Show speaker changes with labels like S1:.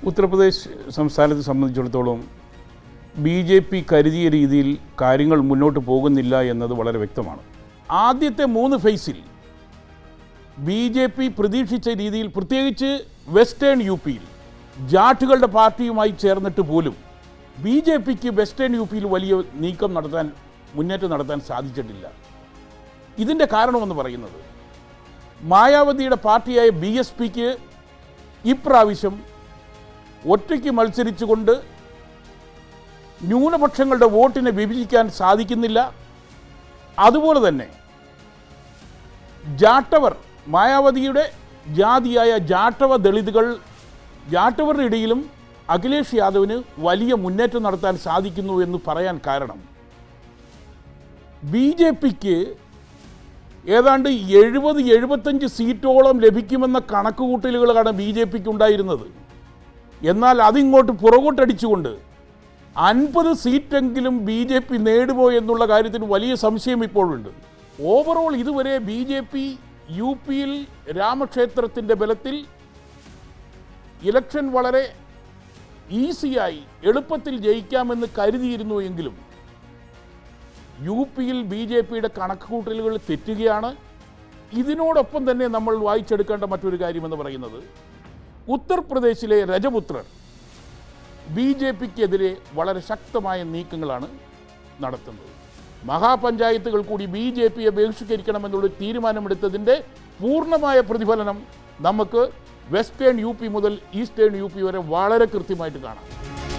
S1: ഉത്തർപ്രദേശ് സംസ്ഥാനത്തെ സംബന്ധിച്ചിടത്തോളം BJP കരുതിയ രീതിയിൽ കാര്യങ്ങൾ മുന്നോട്ട് പോകുന്നില്ല എന്നത് വളരെ വ്യക്തമാണ്. ആദ്യത്തെ 3 ഫേസിൽ BJP പ്രതീക്ഷിച്ച രീതിയിൽ, പ്രത്യേകിച്ച് വെസ്റ്റേൺ UPയിൽ ജാട്ടുകളുടെ പാർട്ടിയുമായി ചേർന്നിട്ട് പോലും BJPക്ക് വെസ്റ്റേൺ UPയിൽ വലിയ മുന്നേറ്റം നടത്താൻ സാധിച്ചിട്ടില്ല. ഇതിൻ്റെ കാരണമെന്ന് പറയുന്നത് മായാവതിയുടെ പാർട്ടിയായ BSPക്ക് ഇപ്രാവശ്യം ഒറ്റയ്ക്ക് മത്സരിച്ചുകൊണ്ട് ന്യൂനപക്ഷങ്ങളുടെ വോട്ടിനെ വിഭജിക്കാൻ സാധിക്കുന്നില്ല. അതുപോലെ തന്നെ ജാട്ടവർ, മായാവതിയുടെ ജാതിയായ ജാട്ടവ ദളിതുകൾ, ജാട്ടവരുടെ ഇടയിലും അഖിലേഷ് യാദവിന് വലിയ മുന്നേറ്റം നടത്താൻ സാധിക്കുന്നു എന്ന് പറയാൻ കാരണം BJPക്ക് ഏതാണ്ട് 70-75 സീറ്റോളം ലഭിക്കുമെന്ന കണക്കുകൂട്ടലുകളാണ് BJPക്ക് ഉണ്ടായിരുന്നത്. എന്നാൽ അതിങ്ങോട്ട് പുറകോട്ടടിച്ചുകൊണ്ട് 50 സീറ്റെങ്കിലും BJP നേടുമോ എന്നുള്ള കാര്യത്തിൽ വലിയ സംശയം ഇപ്പോഴുണ്ട്. ഓവറോൾ ഇതുവരെ BJP UPയിൽ രാമക്ഷേത്രത്തിൻ്റെ ബലത്തിൽ ഇലക്ഷൻ വളരെ ഈസിയായി എളുപ്പത്തിൽ ജയിക്കാമെന്ന് കരുതിയിരുന്നു എങ്കിലും UPയിൽ BJPയുടെ കണക്കുകൂട്ടലുകൾ തെറ്റുകയാണ്. ഇതിനോടൊപ്പം തന്നെ നമ്മൾ വായിച്ചെടുക്കേണ്ട മറ്റൊരു കാര്യമെന്ന് പറയുന്നത് ഉത്തർപ്രദേശിലെ രജപുത്രർ BJPക്കെതിരെ വളരെ ശക്തമായ നീക്കങ്ങളാണ് നടത്തുന്നത്. മഹാപഞ്ചായത്തുകൾ കൂടി BJPയെ ബഹിഷ്കരിക്കണമെന്നുള്ള തീരുമാനമെടുത്തതിൻ്റെ പൂർണ്ണമായ പ്രതിഫലനം നമുക്ക് വെസ്റ്റേൺ UP മുതൽ ഈസ്റ്റേൺ UP വരെ വളരെ കൃത്യമായിട്ട് കാണാം.